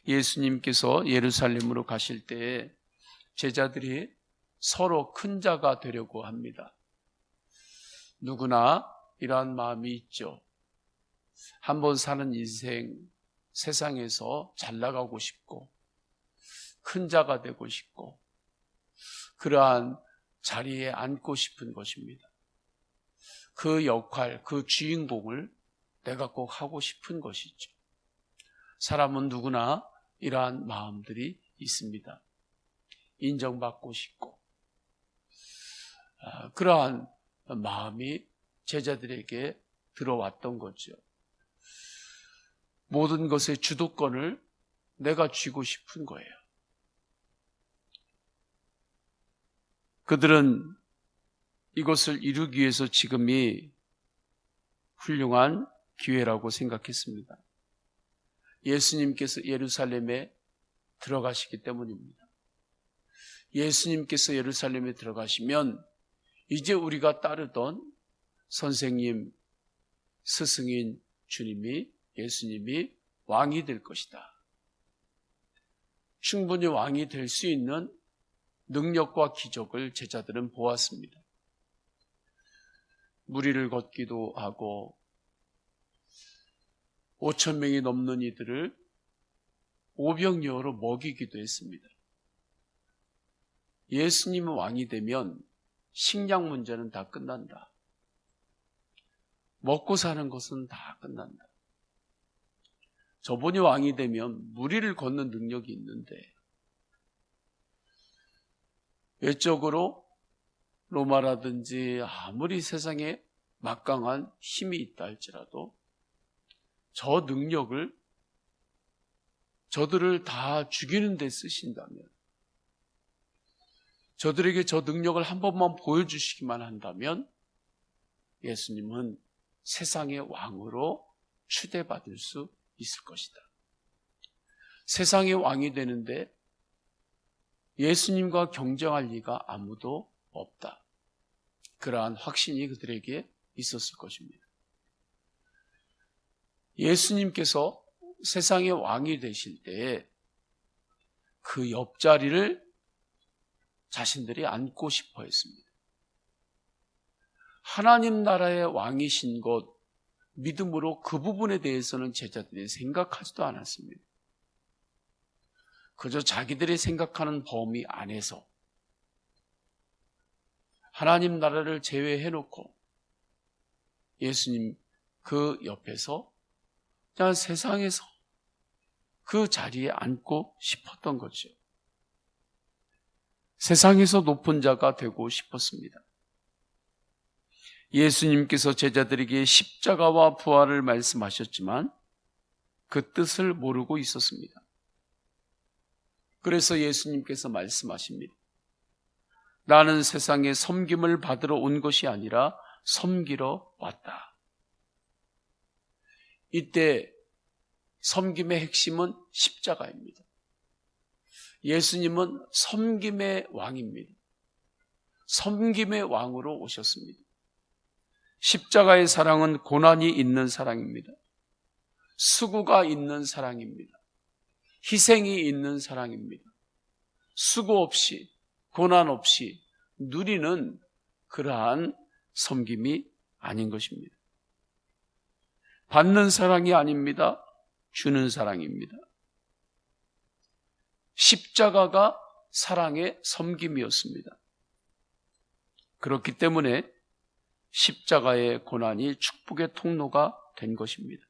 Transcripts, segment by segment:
예수님께서 예루살렘으로 가실 때에 제자들이 서로 큰 자가 되려고 합니다. 누구나 이러한 마음이 있죠. 한번 사는 인생, 세상에서 잘 나가고 싶고 큰 자가 되고 싶고 그러한 자리에 앉고 싶은 것입니다. 그 역할, 그 주인공을 내가 꼭 하고 싶은 것이죠. 사람은 누구나 이러한 마음들이 있습니다. 인정받고 싶고 그러한 마음이 제자들에게 들어왔던 거죠. 모든 것의 주도권을 내가 쥐고 싶은 거예요. 그들은 이것을 이루기 위해서 지금이 훌륭한 기회라고 생각했습니다. 예수님께서 예루살렘에 들어가시기 때문입니다. 예수님께서 예루살렘에 들어가시면 이제 우리가 따르던 선생님, 스승인 주님이, 예수님이 왕이 될 것이다. 충분히 왕이 될 수 있는 능력과 기적을 제자들은 보았습니다. 무리를 걷기도 하고 5,000명이 넘는 이들을 오병이어로 먹이기도 했습니다. 예수님이 왕이 되면 식량 문제는 다 끝난다. 먹고 사는 것은 다 끝난다. 저분이 왕이 되면 무리를 걷는 능력이 있는데 외적으로 로마라든지 아무리 세상에 막강한 힘이 있다 할지라도 저 능력을 저들을 다 죽이는 데 쓰신다면, 저들에게 저 능력을 한 번만 보여주시기만 한다면 예수님은 세상의 왕으로 추대받을 수 있을 것이다. 세상의 왕이 되는데 예수님과 경쟁할 리가 아무도 없다. 그러한 확신이 그들에게 있었을 것입니다. 예수님께서 세상의 왕이 되실 때에 그 옆자리를 자신들이 앉고 싶어 했습니다. 하나님 나라의 왕이신 것, 믿음으로 그 부분에 대해서는 제자들이 생각하지도 않았습니다. 그저 자기들이 생각하는 범위 안에서 하나님 나라를 제외해놓고 예수님 그 옆에서 그냥 세상에서 그 자리에 앉고 싶었던 거죠. 세상에서 높은 자가 되고 싶었습니다. 예수님께서 제자들에게 십자가와 부활을 말씀하셨지만 그 뜻을 모르고 있었습니다. 그래서 예수님께서 말씀하십니다. 나는 세상에 섬김을 받으러 온 것이 아니라 섬기러 왔다. 이때 섬김의 핵심은 십자가입니다. 예수님은 섬김의 왕입니다. 섬김의 왕으로 오셨습니다. 십자가의 사랑은 고난이 있는 사랑입니다. 수고가 있는 사랑입니다. 희생이 있는 사랑입니다. 수고 없이, 고난 없이 누리는 그러한 섬김이 아닌 것입니다. 받는 사랑이 아닙니다. 주는 사랑입니다. 십자가가 사랑의 섬김이었습니다. 그렇기 때문에 십자가의 고난이 축복의 통로가 된 것입니다.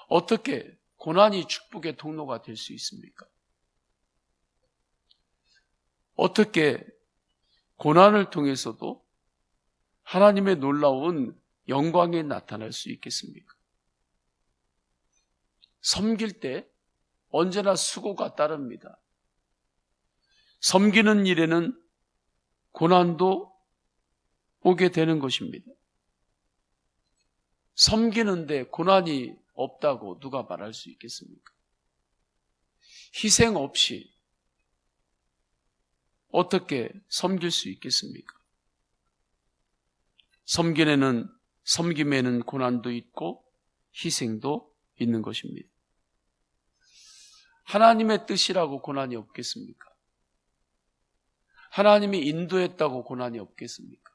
어떻게 고난이 축복의 통로가 될 수 있습니까? 어떻게 고난을 통해서도 하나님의 놀라운 영광이 나타날 수 있겠습니까? 섬길 때 언제나 수고가 따릅니다. 섬기는 일에는 고난도 오게 되는 것입니다. 섬기는데 고난이 없다고 누가 말할 수 있겠습니까? 희생 없이 어떻게 섬길 수 있겠습니까? 섬김에는 고난도 있고 희생도 있는 것입니다. 하나님의 뜻이라고 고난이 없겠습니까? 하나님이 인도했다고 고난이 없겠습니까?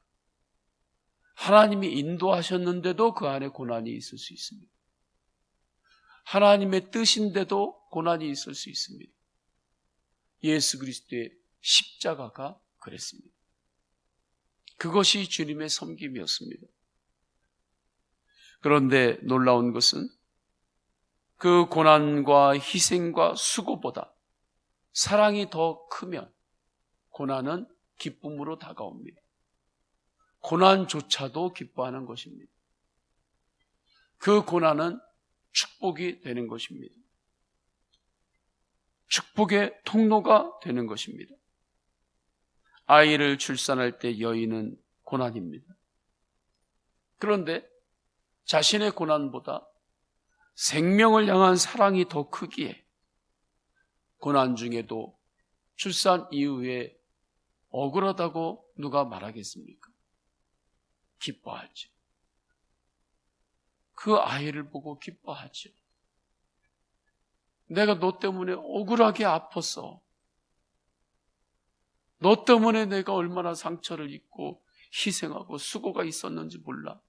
하나님이 인도하셨는데도 그 안에 고난이 있을 수 있습니다. 하나님의 뜻인데도 고난이 있을 수 있습니다. 예수 그리스도의 십자가가 그랬습니다. 그것이 주님의 섬김이었습니다. 그런데 놀라운 것은 그 고난과 희생과 수고보다 사랑이 더 크면 고난은 기쁨으로 다가옵니다. 고난조차도 기뻐하는 것입니다. 그 고난은 축복이 되는 것입니다. 축복의 통로가 되는 것입니다. 아이를 출산할 때 여인은 고난입니다. 그런데 자신의 고난보다 생명을 향한 사랑이 더 크기에 고난 중에도 출산 이후에 억울하다고 누가 말하겠습니까? 기뻐하죠. 그 아이를 보고 기뻐하죠. 내가 너 때문에 억울하게 아팠어. 너 때문에 내가 얼마나 상처를 입고 희생하고 수고가 있었는지 몰라.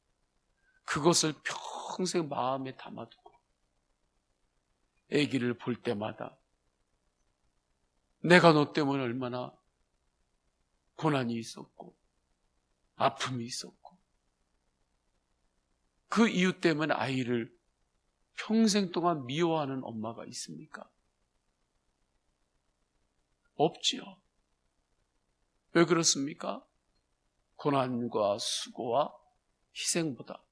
그것을 평생 마음에 담아두고 아기를 볼 때마다 내가 너 때문에 얼마나 고난이 있었고 아픔이 있었고 그 이유 때문에 아이를 평생 동안 미워하는 엄마가 있습니까? 없지요. 왜 그렇습니까? 고난과 수고와 희생보다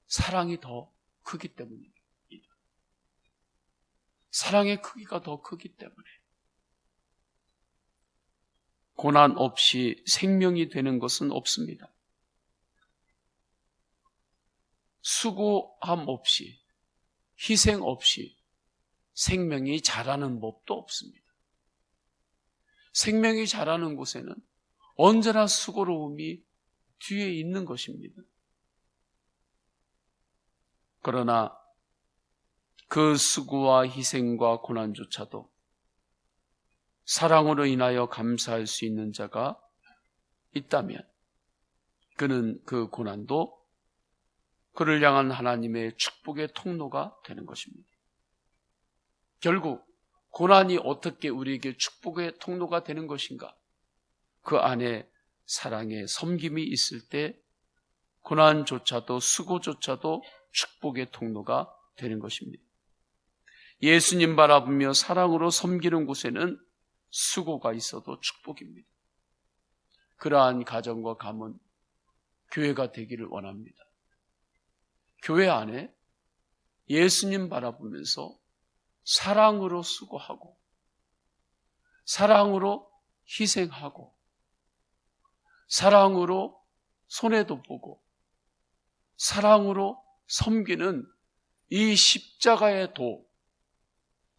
사랑이 더 크기 때문입니다. 사랑의 크기가 더 크기 때문에 고난 없이 생명이 되는 것은 없습니다. 수고함 없이 희생 없이 생명이 자라는 법도 없습니다. 생명이 자라는 곳에는 언제나 수고로움이 뒤에 있는 것입니다. 그러나 그 수고와 희생과 고난조차도 사랑으로 인하여 감사할 수 있는 자가 있다면 그는 그 고난도 그를 향한 하나님의 축복의 통로가 되는 것입니다. 결국 고난이 어떻게 우리에게 축복의 통로가 되는 것인가? 그 안에 사랑의 섬김이 있을 때 고난조차도 수고조차도 축복의 통로가 되는 것입니다. 예수님 바라보며 사랑으로 섬기는 곳에는 수고가 있어도 축복입니다. 그러한 가정과 가문, 교회가 되기를 원합니다. 교회 안에 예수님 바라보면서 사랑으로 수고하고 사랑으로 희생하고 사랑으로 손해도 보고 사랑으로 섬기는 이 십자가의 도,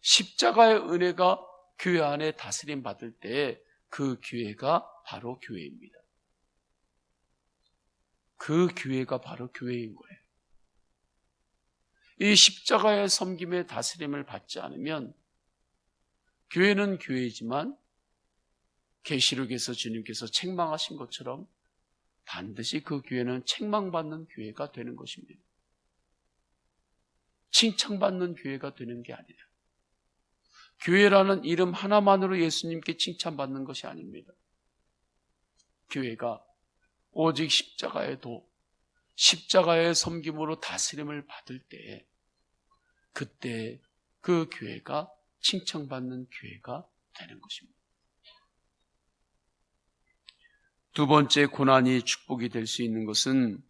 십자가의 은혜가 교회 안에 다스림 받을 때 그 교회가 바로 교회입니다. 그 교회가 바로 교회인 거예요. 이 십자가의 섬김의 다스림을 받지 않으면 교회는 교회이지만 계시록에서 주님께서 책망하신 것처럼 반드시 그 교회는 책망받는 교회가 되는 것입니다. 칭찬받는 교회가 되는 게 아니라 교회라는 이름 하나만으로 예수님께 칭찬받는 것이 아닙니다. 교회가 오직 십자가의 도, 십자가의 섬김으로 다스림을 받을 때 그때 그 교회가 칭찬받는 교회가 되는 것입니다. 두 번째 고난이 축복이 될 수 있는 것은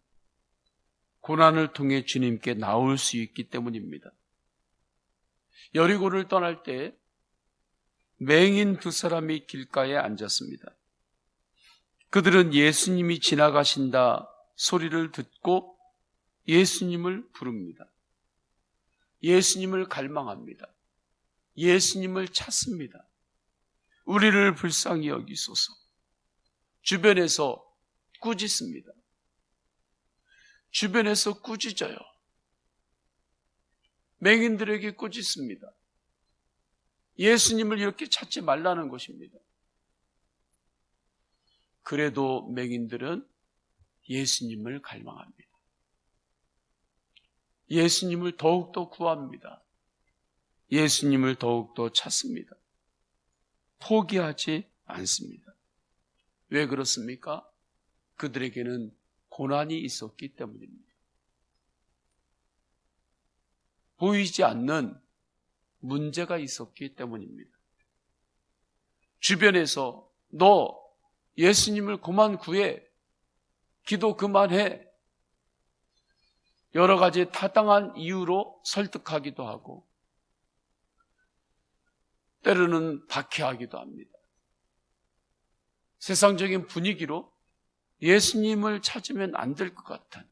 고난을 통해 주님께 나올 수 있기 때문입니다. 여리고를 떠날 때 맹인 두 사람이 길가에 앉았습니다. 그들은 예수님이 지나가신다 소리를 듣고 예수님을 부릅니다. 예수님을 갈망합니다. 예수님을 찾습니다. 우리를 불쌍히 여기소서. 주변에서 꾸짖습니다. 주변에서 꾸짖어요. 맹인들에게 꾸짖습니다. 예수님을 이렇게 찾지 말라는 것입니다. 그래도 맹인들은 예수님을 갈망합니다. 예수님을 더욱더 구합니다. 예수님을 더욱더 찾습니다. 포기하지 않습니다. 왜 그렇습니까? 그들에게는 고난이 있었기 때문입니다. 보이지 않는 문제가 있었기 때문입니다. 주변에서 너 예수님을 그만 구해, 기도 그만해, 여러 가지 타당한 이유로 설득하기도 하고 때로는 박해하기도 합니다. 세상적인 분위기로 예수님을 찾으면 안 될 것 같은,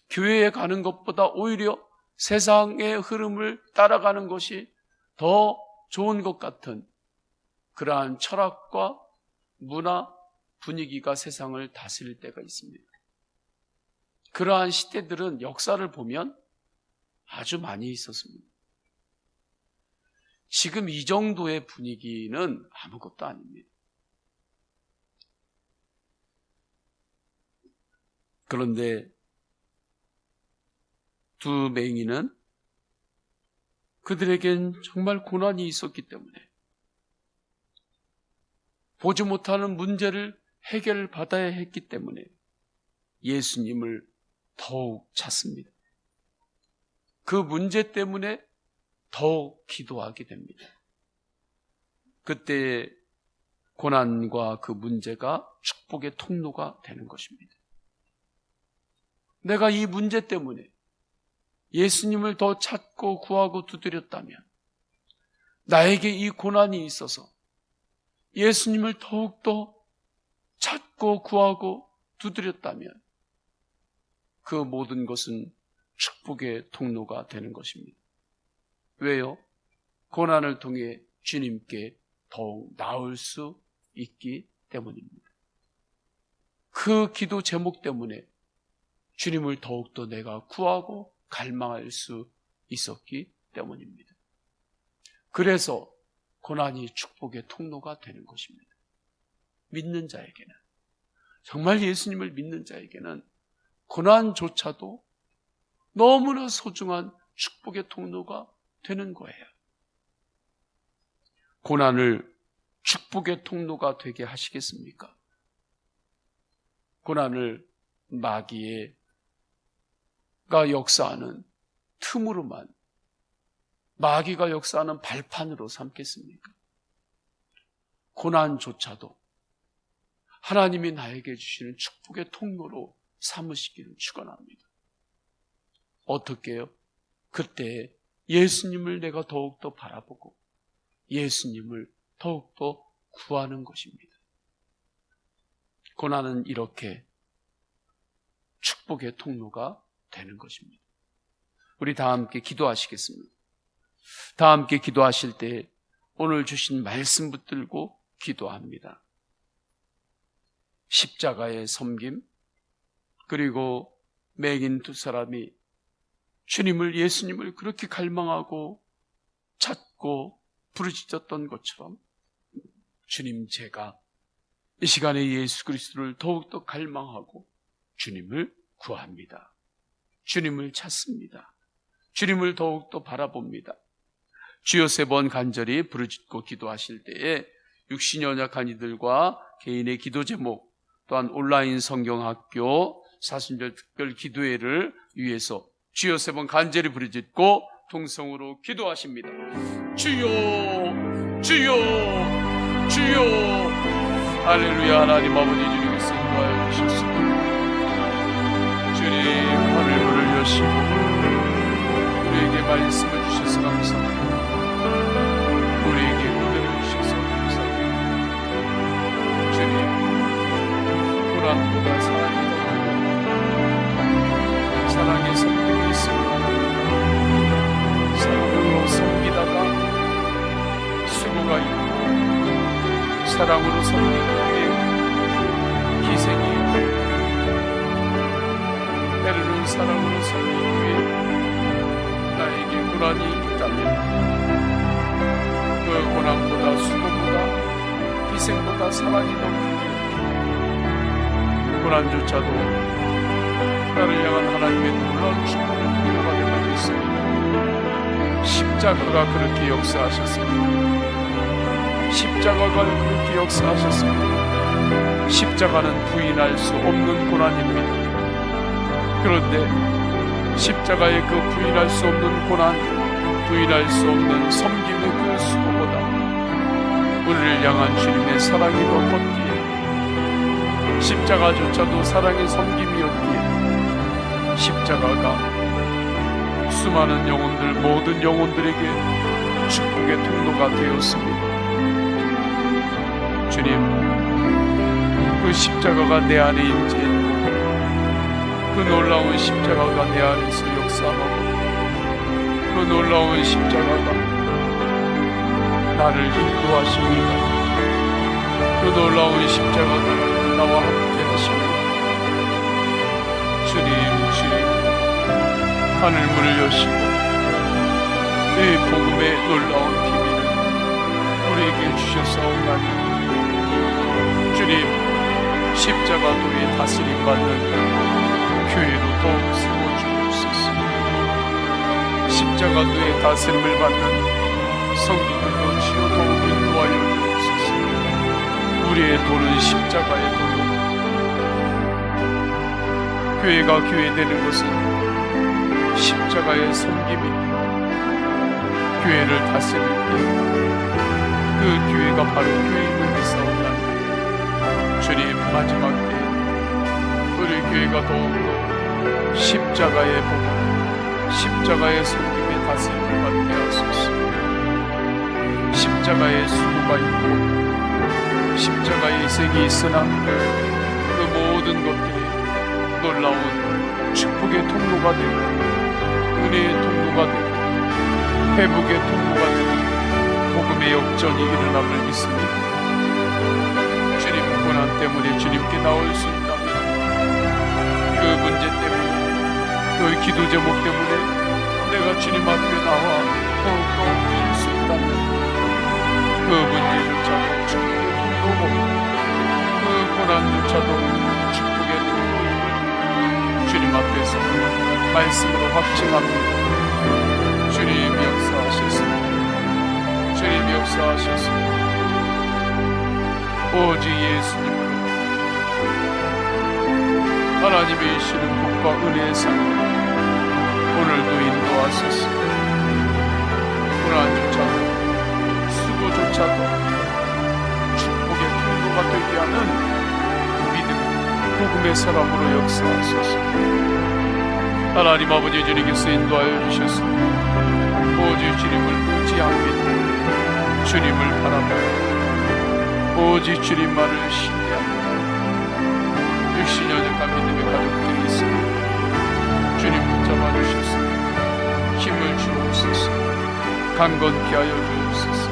교회에 가는 것보다 오히려 세상의 흐름을 따라가는 것이 더 좋은 것 같은 그러한 철학과 문화, 분위기가 세상을 다스릴 때가 있습니다. 그러한 시대들은 역사를 보면 아주 많이 있었습니다. 지금 이 정도의 분위기는 아무것도 아닙니다. 그런데 두 맹인은 그들에겐 정말 고난이 있었기 때문에 보지 못하는 문제를 해결받아야 했기 때문에 예수님을 더욱 찾습니다. 그 문제 때문에 더욱 기도하게 됩니다. 그때 고난과 그 문제가 축복의 통로가 되는 것입니다. 내가 이 문제 때문에 예수님을 더 찾고 구하고 두드렸다면, 나에게 이 고난이 있어서 예수님을 더욱더 찾고 구하고 두드렸다면 그 모든 것은 축복의 통로가 되는 것입니다. 왜요? 고난을 통해 주님께 더욱 나올 수 있기 때문입니다. 그 기도 제목 때문에 주님을 더욱더 내가 구하고 갈망할 수 있었기 때문입니다. 그래서 고난이 축복의 통로가 되는 것입니다. 믿는 자에게는, 정말 예수님을 믿는 자에게는 고난조차도 너무나 소중한 축복의 통로가 되는 거예요. 고난을 축복의 통로가 되게 하시겠습니까? 고난을 마귀가 역사하는 틈으로만, 마귀가 역사하는 발판으로 삼겠습니까? 고난조차도 하나님이 나에게 주시는 축복의 통로로 삼으시기를 축원합니다. 어떻게 해요? 그때 예수님을 내가 더욱더 바라보고 예수님을 더욱더 구하는 것입니다. 고난은 이렇게 축복의 통로가 되는 것입니다. 우리 다 함께 기도하시겠습니다. 다 함께 기도하실 때 오늘 주신 말씀 붙들고 기도합니다. 십자가의 섬김, 그리고 맹인 두 사람이 주님을, 예수님을 그렇게 갈망하고 찾고 부르짖었던 것처럼 주님, 제가 이 시간에 예수 그리스도를 더욱더 갈망하고 주님을 구합니다. 주님을 찾습니다. 주님을 더욱더 바라봅니다. 주여 세 번 간절히 부르짖고 기도하실 때에 육신이 연약한 이들과 개인의 기도 제목, 또한 온라인 성경학교 사순절 특별 기도회를 위해서 주여 세 번 간절히 부르짖고 통성으로 기도하십니다. 주여, 주여, 주여. 할렐루야. 하나님 아버지, 주님께서 인도하여 주셨습니다. 주님, 하늘을 여시고 우리에게 말씀을 주셔서 감사합니다. 우리에게 은혜를 주셔서 감사합니다. 주님, 고난보다 사랑이 더하고 사랑의 성품이 있습니다. 사랑으로 섬기다가 수고가 있고 사랑으로 섬기기 위해 희생이 있고 때로는 사랑으로 섬기기 위해 나에게 고난이 있다면 고난보다 수고보다 희생보다 사랑이 더 크기에 고난조차도 나를 향한 하나님의 놀라운 축복의 통로가 되고 있습니다. 십자가가 그렇게 역사하셨습니다. 십자가가 그렇게 역사하셨습니다. 십자가는 부인할 수 없는 고난입니다. 그런데 십자가의 그 부인할 수 없는 고난, 부인할 수 없는 섬김의 그 수고보다 우리를 향한 주님의 사랑이 더 컸기에, 십자가조차도 사랑의 섬김이었기에 십자가가 수많은 영혼들, 모든 영혼들에게 축복의 통로가 되었습니다. 주님, 그 십자가가 내 안에 임재했고 그 놀라운 십자가가 내 안에서 역사하고 그 놀라운 십자가가 나를 인도하십니다. 그 놀라운 십자가가 나와 함께 하십니다. 주님, 하늘문을 여시고 이 복음의 놀라운 비밀을 우리에게 주셨사옵나니, 주님, 십자가도의 다스림받는 교회로 더욱 세워주옵소서. 십자가도의 다스림을 받는 성도들로 주여 더욱 인도하여 주옵소서. 우리의 도는 십자가의 도로, 교회가 교회되는 것은 십자가의 섬김이 교회를 다스릴 때 그 교회가 바로 교회임을 믿사옵나니, 주님, 마지막 때 우리 교회가 더욱더 십자가의 복음, 십자가의 섬김의 다스림을 받게 하소서. 십자가의 수고가 있고 십자가의 희생이 있으나 그 모든 것들이 놀라운 축복의 통로가 되고 은혜의 통로가 되고 회복의 통로가 되고 복음의 역전이 일어남을 믿습니다. 주님, 고난 때문에 주님께 나올 수 있다면, 그 문제 때문에, 그 기도 제목 때문에 내가 주님 앞에 나와 더욱더 드릴 수 있다면, 그 문제조차도 축복의 통로고 그 고난조차도 축복의 통로고 주님 앞에서 말씀으로 확증합니다. 주님 역사하셨습니다. 주님 역사하셨습니다. 오직 예수님으로 하나님의 이시는 복과 은혜의 상 오늘도 인도하소서. 고난조차도 수고조차도 축복의 통로가 되게 하는 믿음, 복음의 사람으로 역사하소서. 하나님 아버지, 주님께서 인도하여 주셔서 오직 주님을 의지합니다. 주님을 바라보고 오직 주님만을 신뢰합니다. 육신연약한 믿음의 가족들이 있습니다. 주님 붙잡아 주셔서 힘을 주옵소서. 강건케 하여 주옵소서.